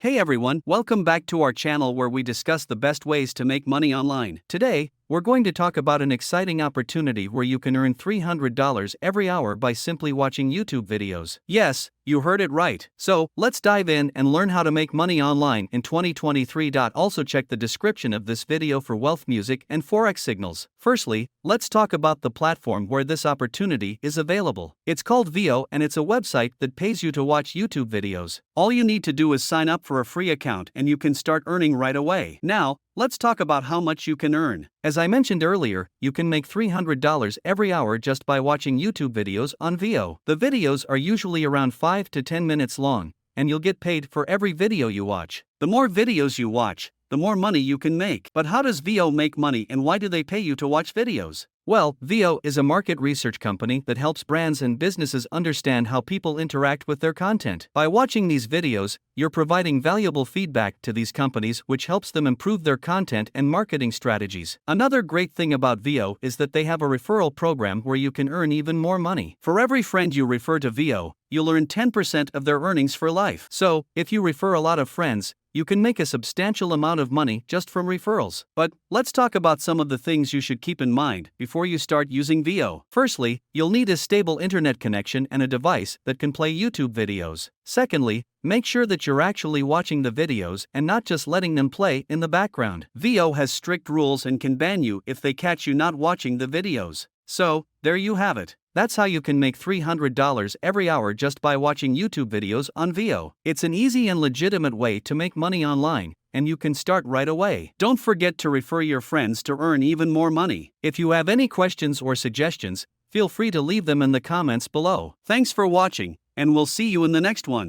Hey everyone, welcome back to our channel where we discuss the best ways to make money online. Today, we're going to talk about an exciting opportunity where you can earn $300 every hour by simply watching YouTube videos. Yes, you heard it right. So, let's dive in and learn how to make money online in 2023. Also check the description of this video for wealth music and forex signals. Firstly, let's talk about the platform where this opportunity is available. It's called Veo and it's a website that pays you to watch YouTube videos. All you need to do is sign up for a free account and you can start earning right away. Now, let's talk about how much you can earn. As I mentioned earlier, you can make $300 every hour just by watching YouTube videos on Veo. The videos are usually around 5 to 10 minutes long, and you'll get paid for every video you watch. The more videos you watch, the more money you can make. But how does Veo make money and why do they pay you to watch videos? Well, Veo is a market research company that helps brands and businesses understand how people interact with their content. By watching these videos, you're providing valuable feedback to these companies, which helps them improve their content and marketing strategies. Another great thing about Veo is that they have a referral program where you can earn even more money. For every friend you refer to Veo, you'll earn 10% of their earnings for life. So, if you refer a lot of friends, you can make a substantial amount of money just from referrals. But let's talk about some of the things you should keep in mind before you start using Veo. Firstly, you'll need a stable internet connection and a device that can play YouTube videos. Secondly, make sure that you're actually watching the videos and not just letting them play in the background. Veo has strict rules and can ban you if they catch you not watching the videos. So, there you have it. That's how you can make $300 every hour just by watching YouTube videos on Veo. It's an easy and legitimate way to make money online, and you can start right away. Don't forget to refer your friends to earn even more money. If you have any questions or suggestions, feel free to leave them in the comments below. Thanks for watching, and we'll see you in the next one.